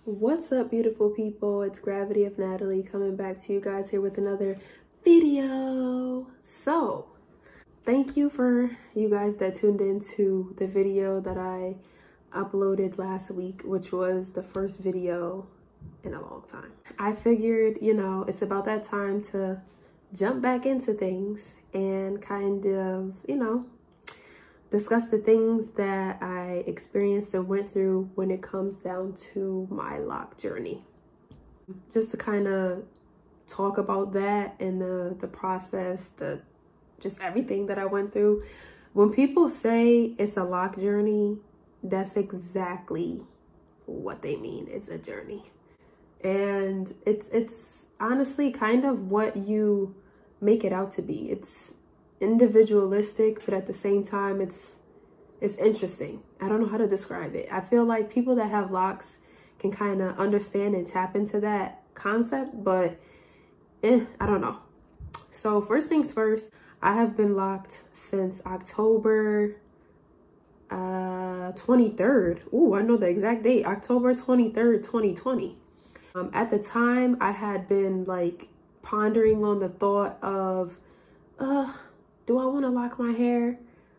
What's up, beautiful people? It's Gravity of Natalie coming back to you guys here with another video. So thank you for you guys that tuned into the video that I uploaded last week, which was the first video in a long time. I figured, you know, it's about that time to jump back into things and kind of, you know, discuss the things that I experienced and went through when it comes down to my lock journey. Just to kind of talk about that and the process, just everything that I went through. When people say it's a lock journey, that's exactly what they mean. It's a journey. And it's honestly kind of what you make it out to be. It's individualistic, but at the same time it's interesting. I don't know how to describe it. I feel like people that have locks can kind of understand and tap into that concept, but I don't know. So first things first, I have been locked since October 23rd. Ooh, I know the exact date, October 23rd, 2020. At the time, I had been like pondering on the thought of, do I want to lock my hair?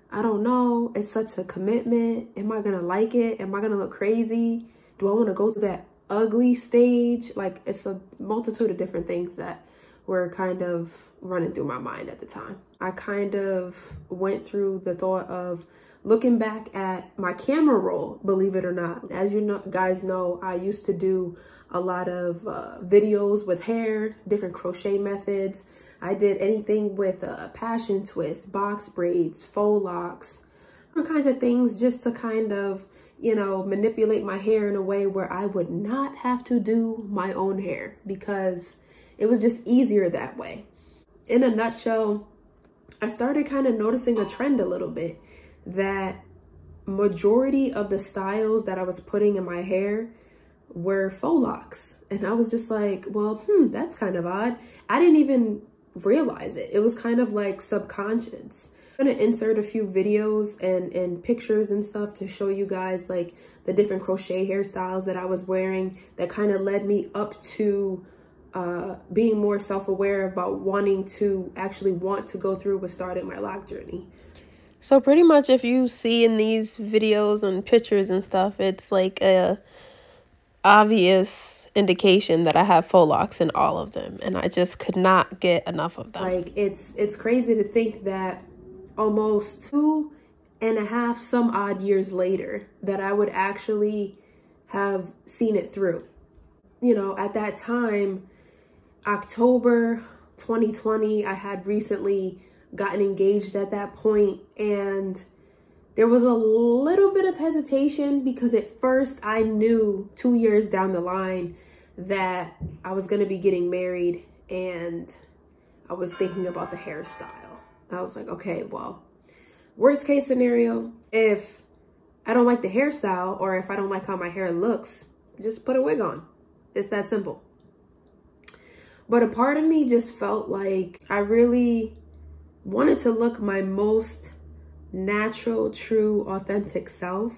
I don't know. It's such a commitment. Am I going to like it? Am I going to look crazy? Do I want to go through that ugly stage? Like, it's a multitude of different things that were kind of running through my mind at the time. I kind of went through the thought of looking back at my camera roll, believe it or not. As you know, guys know, I used to do a lot of videos with hair, different crochet methods. I did anything with a passion twist, box braids, faux locks, all kinds of things just to kind of, you know, manipulate my hair in a way where I would not have to do my own hair because it was just easier that way. In a nutshell, I started kind of noticing a trend a little bit that majority of the styles that I was putting in my hair were faux locks. And I was just like, well, that's kind of odd. I didn't even realize it. It was kind of like subconscious. I'm gonna insert a few videos and pictures and stuff to show you guys like the different crochet hairstyles that I was wearing that kind of led me up to being more self-aware about wanting to actually want to go through with starting my lock journey. So pretty much if you see in these videos and pictures and stuff, it's like a obvious indication that I have faux locks in all of them, and I just could not get enough of them. Like, it's crazy to think that almost 2.5 some odd years later that I would actually have seen it through. You know, at that time, October 2020, I had recently gotten engaged at that point, and there was a little bit of hesitation because at first I knew 2 years down the line that I was going to be getting married, and I was thinking about the hairstyle. I was like, okay, well, worst case scenario, if I don't like the hairstyle or if I don't like how my hair looks, just put a wig on. It's that simple. But a part of me just felt like I really wanted to look my most natural, true, authentic self,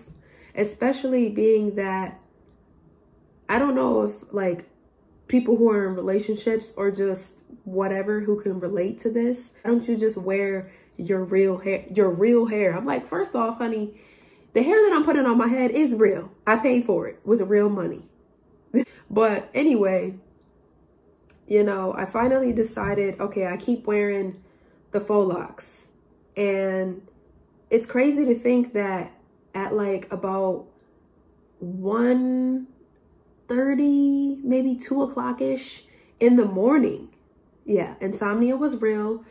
especially being that I don't know if like people who are in relationships or just whatever who can relate to this. Why don't you just wear your real hair? I'm like, first off, honey, the hair that I'm putting on my head is real. I paid for it with real money. But anyway, you know, I finally decided, okay, I keep wearing the faux locks. And it's crazy to think that at like about 1:30, maybe 2 o'clock-ish in the morning. Yeah, insomnia was real.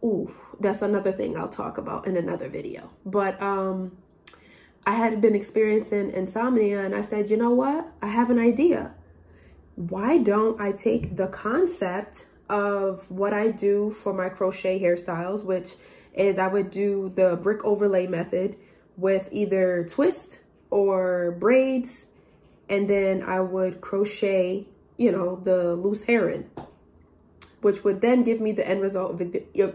Ooh, that's another thing I'll talk about in another video. But I had been experiencing insomnia, and I said, you know what? I have an idea. Why don't I take the concept of what I do for my crochet hairstyles, which is I would do the brick overlay method with either twist or braids, and then I would crochet, you know, the loose hair in, which would then give me the end result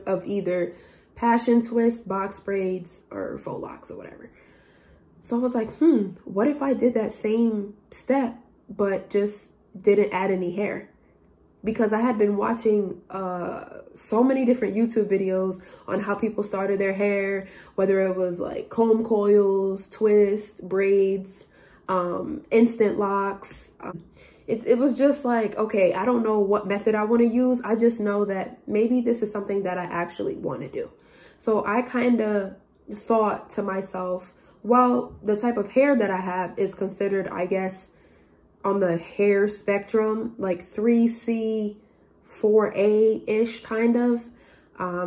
of either passion twist, box braids, or faux locks or whatever. So I was like, what if I did that same step but just didn't add any hair. Because I had been watching so many different YouTube videos on how people started their hair, whether it was like comb coils, twists, braids, instant locks. It was just like, okay, I don't know what method I want to use. I just know that maybe this is something that I actually want to do. So I kind of thought to myself, well, the type of hair that I have is considered, I guess, on the hair spectrum, like 3C, 4A-ish kind of. I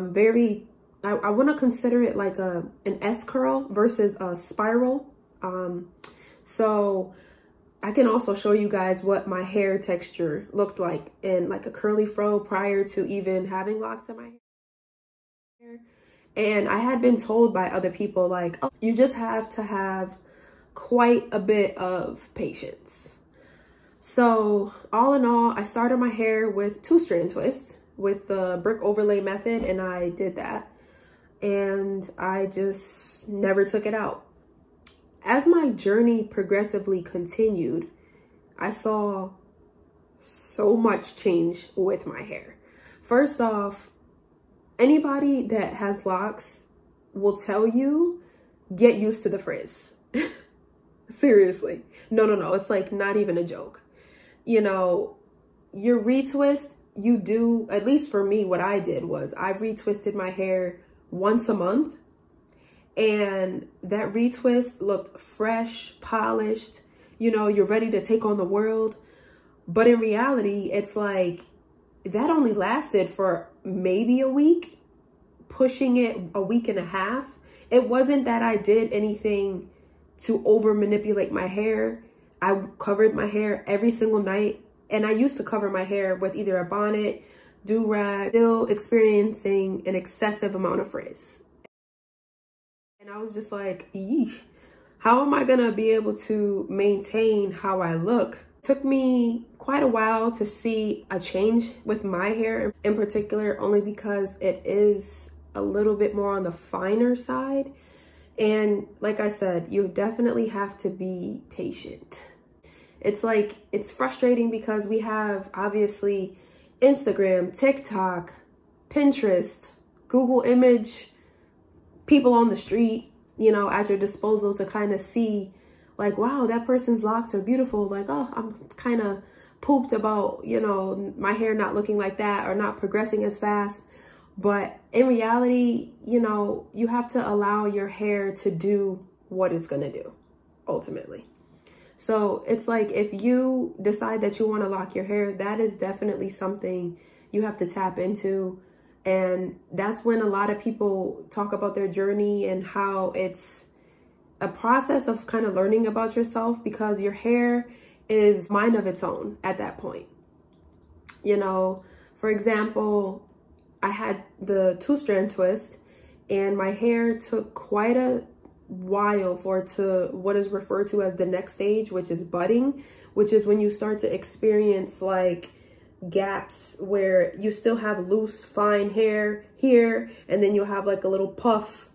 want to consider it like an S curl versus a spiral. So I can also show you guys what my hair texture looked like in like a curly fro prior to even having locks in my hair. And I had been told by other people like, oh, you just have to have quite a bit of patience. So all in all, I started my hair with 2-strand twists with the brick overlay method, and I did that. And I just never took it out. As my journey progressively continued, I saw so much change with my hair. First off, anybody that has locks will tell you, get used to the frizz. Seriously. No. It's like not even a joke. You know, your retwist, you do, at least for me, what I did was I retwisted my hair once a month. And that retwist looked fresh, polished, you know, you're ready to take on the world. But in reality, it's like that only lasted for maybe a week, pushing it a week and a half. It wasn't that I did anything to over manipulate my hair. I covered my hair every single night, and I used to cover my hair with either a bonnet, do-rag, still experiencing an excessive amount of frizz. And I was just like, eesh, how am I gonna be able to maintain how I look? It took me quite a while to see a change with my hair in particular, only because it is a little bit more on the finer side. And like I said, you definitely have to be patient. It's like, it's frustrating because we have obviously Instagram, TikTok, Pinterest, Google image, people on the street, you know, at your disposal to kind of see like, wow, that person's locks are beautiful. Like, oh, I'm kind of pooped about, you know, my hair not looking like that or not progressing as fast. But in reality, you know, you have to allow your hair to do what it's going to do ultimately. So it's like, if you decide that you want to lock your hair, that is definitely something you have to tap into. And that's when a lot of people talk about their journey and how it's a process of kind of learning about yourself, because your hair is mind of its own at that point. You know, for example, I had the 2-strand twist, and my hair took quite a while for it to what is referred to as the next stage, which is budding, which is when you start to experience like gaps where you still have loose, fine hair here, and then you'll have like a little puff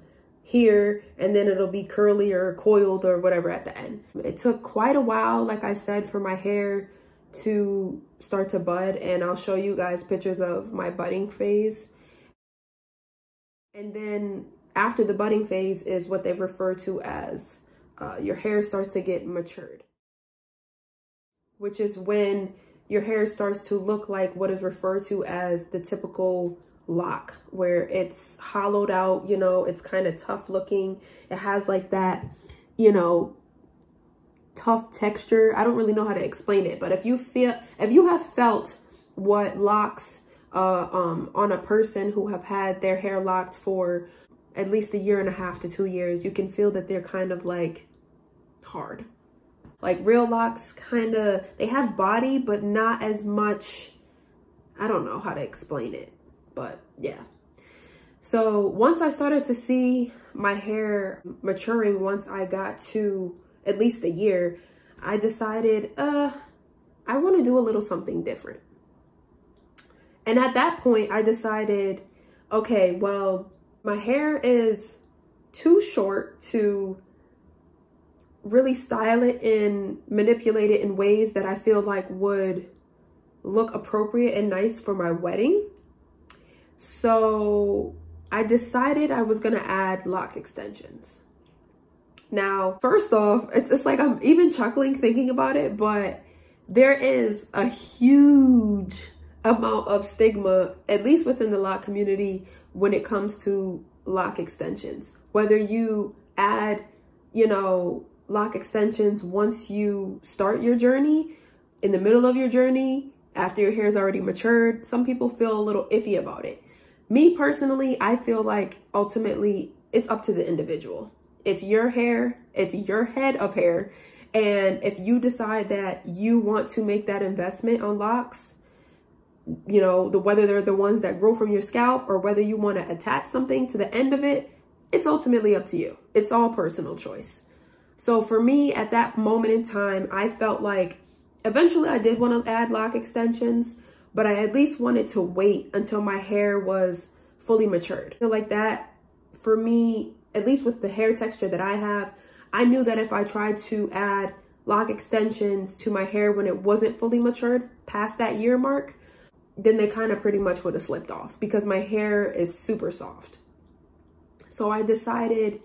here, and then it'll be curly or coiled or whatever at the end. It took quite a while, like I said, for my hair to start to bud, and I'll show you guys pictures of my budding phase. And then after the budding phase is what they refer to as your hair starts to get matured, which is when your hair starts to look like what is referred to as the typical lock, where it's hollowed out, you know, it's kind of tough looking. It has like that, you know, tough texture. I don't really know how to explain it, but if you have felt what locks on a person who have had their hair locked for at least 1.5 to 2 years, you can feel that they're kind of like hard. Like real locks kind of, they have body, but not as much. I don't know how to explain it, but yeah. So once I started to see my hair maturing, once I got to at least 1 year, I decided, I want to do a little something different. And at that point, I decided, okay, well, my hair is too short to really style it and manipulate it in ways that I feel like would look appropriate and nice for my wedding. So I decided I was gonna add lock extensions. Now, first off, it's like I'm even chuckling thinking about it, but there is a huge amount of stigma, at least within the lock community, when it comes to lock extensions. Whether you add, you know, lock extensions once you start your journey, in the middle of your journey, after your hair's already matured, some people feel a little iffy about it. Me personally, I feel like ultimately it's up to the individual. It's your hair, it's your head of hair. And if you decide that you want to make that investment on locks, you know, whether they're the ones that grow from your scalp or whether you want to attach something to the end of it, it's ultimately up to you. It's all personal choice. So for me, at that moment in time, I felt like eventually I did want to add lock extensions, but I at least wanted to wait until my hair was fully matured. I feel like that, for me, at least with the hair texture that I have, I knew that if I tried to add lock extensions to my hair when it wasn't fully matured past that year mark, then they kind of pretty much would have slipped off because my hair is super soft. So I decided,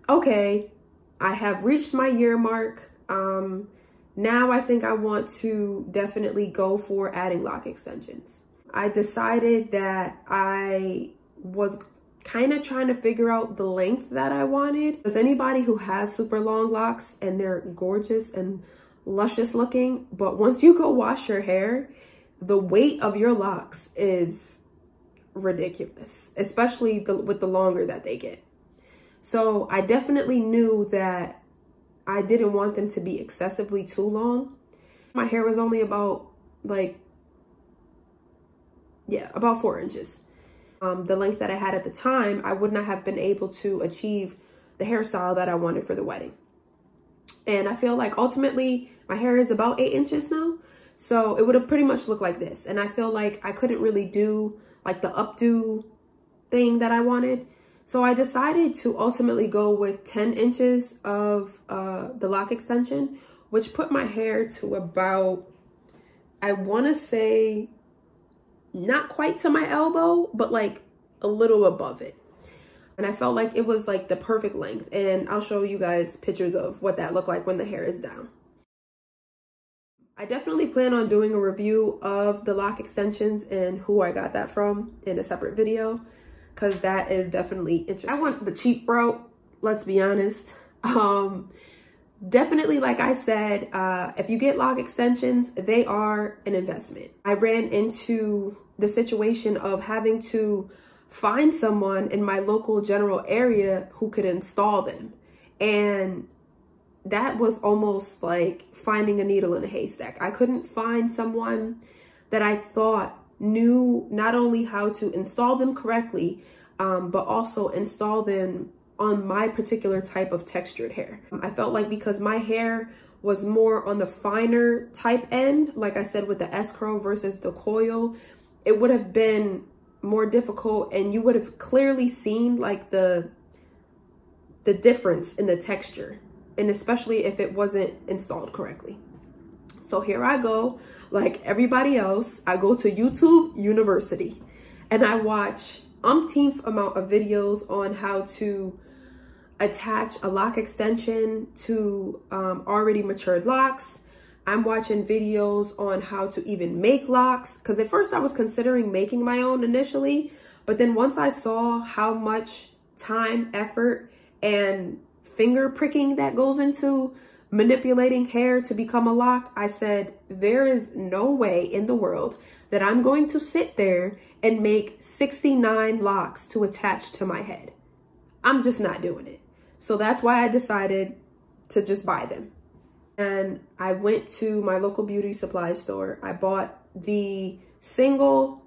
okay, I have reached my year mark. Now I think I want to definitely go for adding lock extensions. I decided that I was kind of trying to figure out the length that I wanted. Because anybody who has super long locks and they're gorgeous and luscious looking, but once you go wash your hair, the weight of your locks is ridiculous, especially with the longer that they get. So I definitely knew that I didn't want them to be excessively too long. My hair was only about about 4 inches. The length that I had at the time, I would not have been able to achieve the hairstyle that I wanted for the wedding. And I feel like ultimately my hair is about 8 inches now. So it would have pretty much looked like this. And I feel like I couldn't really do like the updo thing that I wanted. So I decided to ultimately go with 10 inches of the lock extension, which put my hair to about, I want to say, not quite to my elbow, but like a little above it. And I felt like it was like the perfect length. And I'll show you guys pictures of what that looked like when the hair is down. I definitely plan on doing a review of the lock extensions and who I got that from in a separate video, because that is definitely interesting. I went the cheap route, let's be honest. Definitely, like I said, if you get lock extensions, they are an investment. I ran into the situation of having to find someone in my local general area who could install them. And that was almost like finding a needle in a haystack. I couldn't find someone that I thought knew not only how to install them correctly, but also install them on my particular type of textured hair. I felt like because my hair was more on the finer type end, like I said with the S-curl versus the coil, it would have been more difficult and you would have clearly seen like the difference in the texture, and especially if it wasn't installed correctly. So here I go, like everybody else, I go to YouTube University and I watch umpteenth amount of videos on how to attach a lock extension to already matured locks. I'm watching videos on how to even make locks, because at first I was considering making my own initially, but then once I saw how much time, effort, and finger pricking that goes into manipulating hair to become a lock, I said, there is no way in the world that I'm going to sit there and make 69 locks to attach to my head. I'm just not doing it. So that's why I decided to just buy them. And I went to my local beauty supply store. I bought the single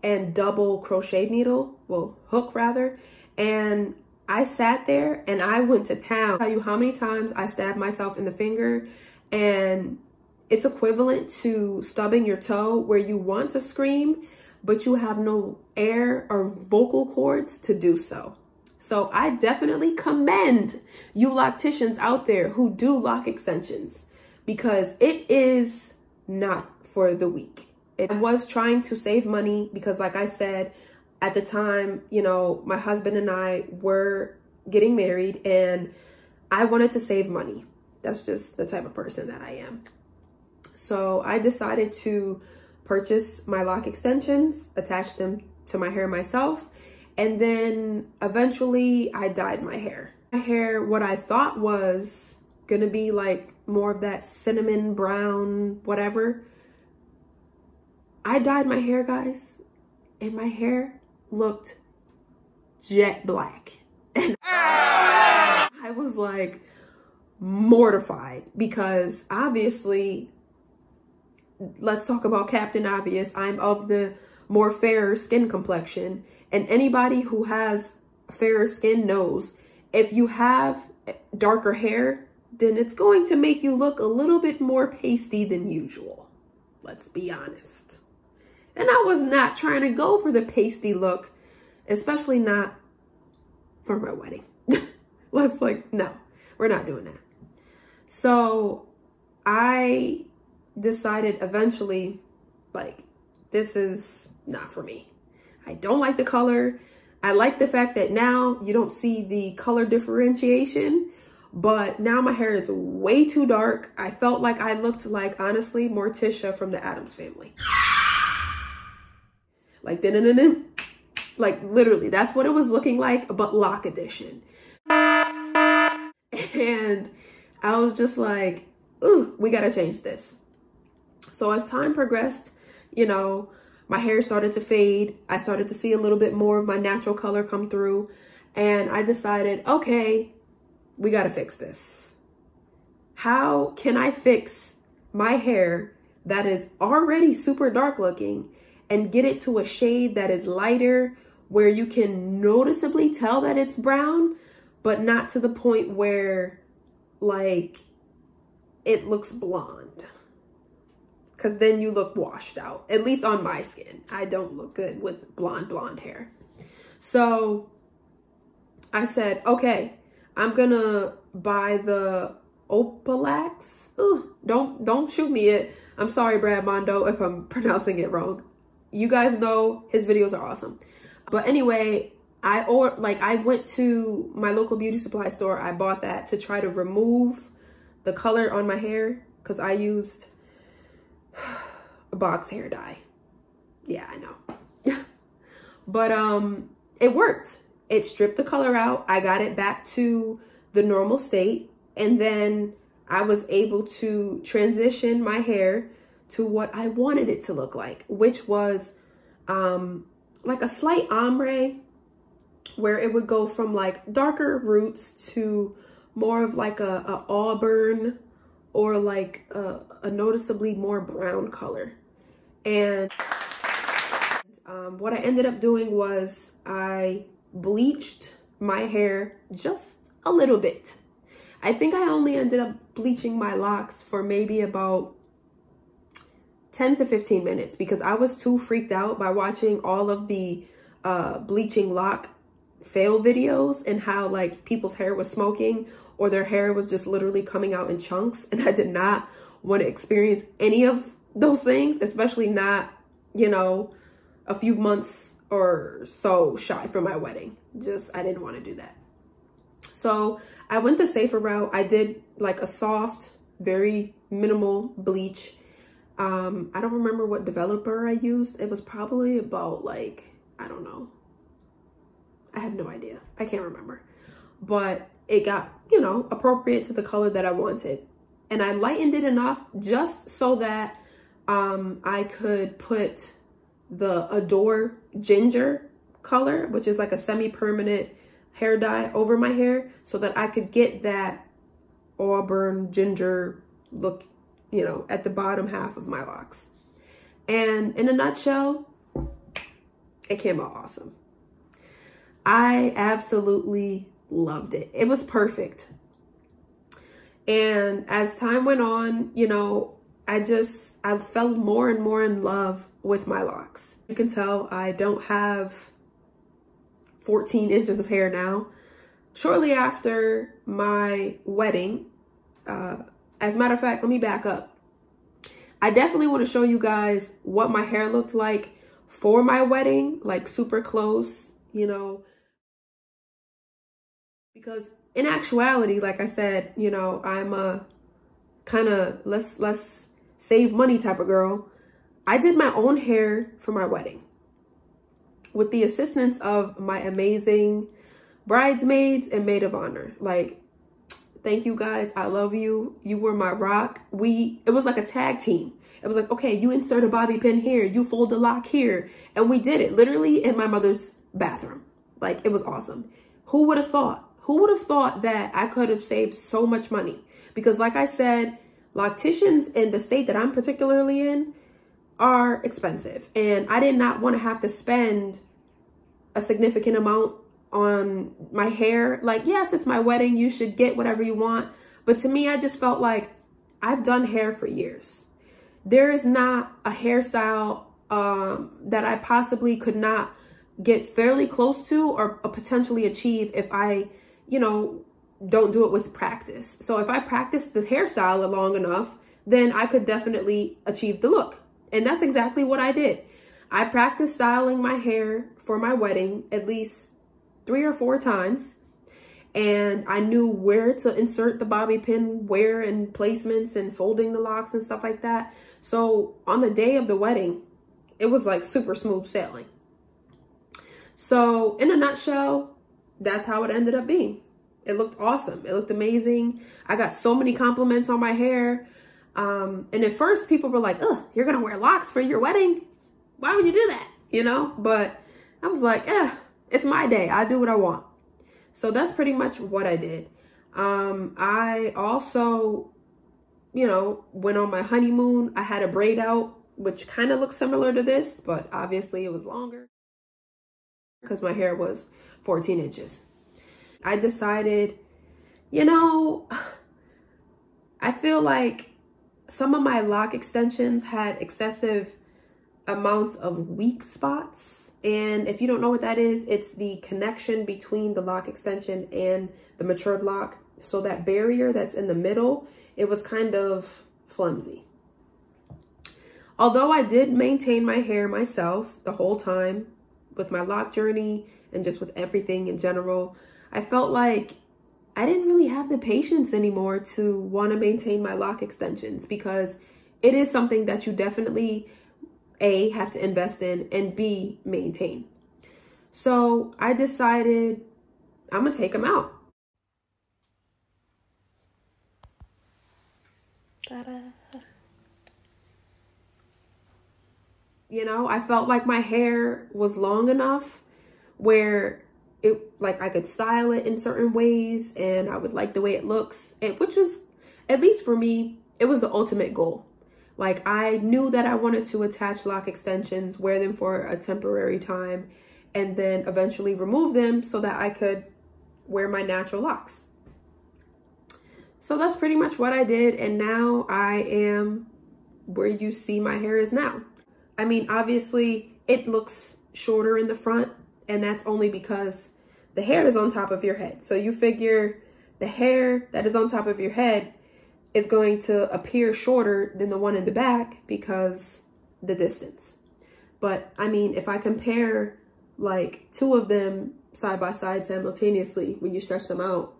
and double crochet needle, well, hook rather, and I sat there and I went to town. I'll tell you how many times I stabbed myself in the finger, and it's equivalent to stubbing your toe where you want to scream, but you have no air or vocal cords to do so. So I definitely commend you locticians out there who do lock extensions, because it is not for the weak. It was trying to save money because, like I said, at the time, you know, my husband and I were getting married and I wanted to save money. That's just the type of person that I am. So I decided to purchase my lock extensions, attach them to my hair myself, and then eventually I dyed my hair. My hair, what I thought was gonna be like more of that cinnamon brown, whatever. I dyed my hair, guys, and my hair looked jet black. And I was like mortified because obviously, let's talk about Captain Obvious. I'm of the more fairer skin complexion, and anybody who has fairer skin knows if you have darker hair, then it's going to make you look a little bit more pasty than usual. Let's be honest. And I was not trying to go for the pasty look, especially not for my wedding. No, we're not doing that. So I decided eventually, like, this is not for me. I don't like the color. I like the fact that now you don't see the color differentiation, but now my hair is way too dark. I felt like I looked like, honestly, Morticia from the Addams Family. Like, like literally, that's what it was looking like, but lock edition. And I was just like, ooh, we gotta change this. So as time progressed, you know, my hair started to fade. I started to see a little bit more of my natural color come through. And I decided, okay, we gotta fix this. How can I fix my hair that is already super dark looking and get it to a shade that is lighter, where you can noticeably tell that it's brown, but not to the point where like it looks blonde? Because then you look washed out, at least on my skin. I don't look good with blonde hair. So I said, okay, I'm gonna buy the Opalax. Ooh, don't shoot me. I'm sorry, Brad Mondo, if I'm pronouncing it wrong. You guys know his videos are awesome. But anyway, I went to my local beauty supply store. I bought that to try to remove the color on my hair because I used a box hair dye. Yeah, I know. But it worked. It stripped the color out. I got it back to the normal state, and then I was able to transition my hair to what I wanted it to look like, which was like a slight ombre, where it would go from like darker roots to more of like a auburn, or like a noticeably more brown color. And what I ended up doing was I bleached my hair just a little bit. I think I only ended up bleaching my locks for maybe about 10 to 15 minutes because I was too freaked out by watching all of the bleaching lock fail videos and how like people's hair was smoking or their hair was just literally coming out in chunks. And I did not want to experience any of those things, especially not, you know, a few months or so shy from my wedding. I didn't want to do that. So I went the safer route. I did like a soft, very minimal bleach. I don't remember what developer I used. It was probably about like, I don't know. I have no idea. I can't remember. But it got, you know, appropriate to the color that I wanted. And I lightened it enough just so that I could put the Adore Ginger color, which is like a semi-permanent hair dye, over my hair so that I could get that auburn ginger look, you know, at the bottom half of my locks. And in a nutshell, it came out awesome. I absolutely loved it. It was perfect. And as time went on, you know, I fell more and more in love with my locks. You can tell I don't have 14 inches of hair now. Shortly after my wedding, as a matter of fact, let me back up. I definitely want to show you guys what my hair looked like for my wedding, like super close, you know, because in actuality, like I said, you know, I'm a kind of let's save money type of girl. I did my own hair for my wedding with the assistance of my amazing bridesmaids and maid of honor. Like, thank you guys. I love you. You were my rock. It was like a tag team. It was like, okay, you insert a bobby pin here, you fold the lock here. And we did it literally in my mother's bathroom. Like, it was awesome. Who would have thought? Who would have thought that I could have saved so much money? Because like I said, locticians in the state that I'm particularly in are expensive. And I did not want to have to spend a significant amount on my hair. Like, yes, it's my wedding. You should get whatever you want. But to me, I just felt like I've done hair for years. There is not a hairstyle that I possibly could not get fairly close to or potentially achieve if I, you know, don't do it with practice. So if I practice the hairstyle long enough, then I could definitely achieve the look. And that's exactly what I did. I practiced styling my hair for my wedding at least 3 or 4 times. And I knew where to insert the bobby pin, where and placements and folding the locks and stuff like that. So on the day of the wedding, it was like super smooth sailing. So in a nutshell, that's how it ended up being. It looked awesome. It looked amazing. I got so many compliments on my hair. And at first people were like, ugh, you're going to wear locks for your wedding? Why would you do that? You know, but I was like, it's my day. I do what I want. So that's pretty much what I did. I also, you know, went on my honeymoon. I had a braid out, which kind of looks similar to this, but obviously it was longer because my hair was 14 inches. I decided, you know, I feel like some of my lock extensions had excessive amounts of weak spots. And if you don't know what that is, it's the connection between the lock extension and the matured lock. So that barrier that's in the middle, it was kind of flimsy. Although I did maintain my hair myself the whole time with my lock journey and just with everything in general, I felt like I didn't really have the patience anymore to want to maintain my lock extensions, because it is something that you definitely A, have to invest in, and B, maintain. So I decided I'm gonna take them out. Ta-da. You know, I felt like my hair was long enough where I could style it in certain ways and I would like the way it looks, and which was, at least for me, it was the ultimate goal. Like, I knew that I wanted to attach lock extensions, wear them for a temporary time, and then eventually remove them so that I could wear my natural locks. So that's pretty much what I did, and now I am where you see my hair is now. I mean, obviously, it looks shorter in the front, and that's only because the hair is on top of your head. So you figure the hair that is on top of your head is going to appear shorter than the one in the back because the distance. But I mean, if I compare like 2 of them side by side simultaneously, when you stretch them out,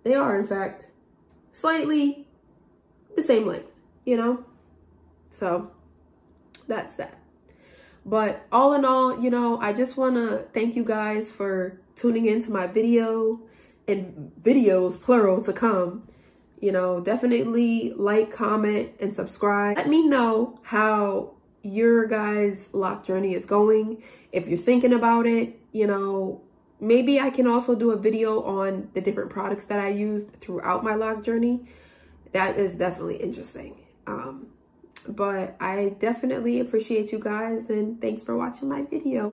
they are in fact slightly the same length, you know? So that's that. But all in all, you know, I just want to thank you guys for tuning into my video, and videos plural to come. You know, definitely like, comment, and subscribe. Let me know how your guys' lock journey is going. If you're thinking about it, you know, maybe I can also do a video on the different products that I used throughout my lock journey. That is definitely interesting. But I definitely appreciate you guys, and thanks for watching my video.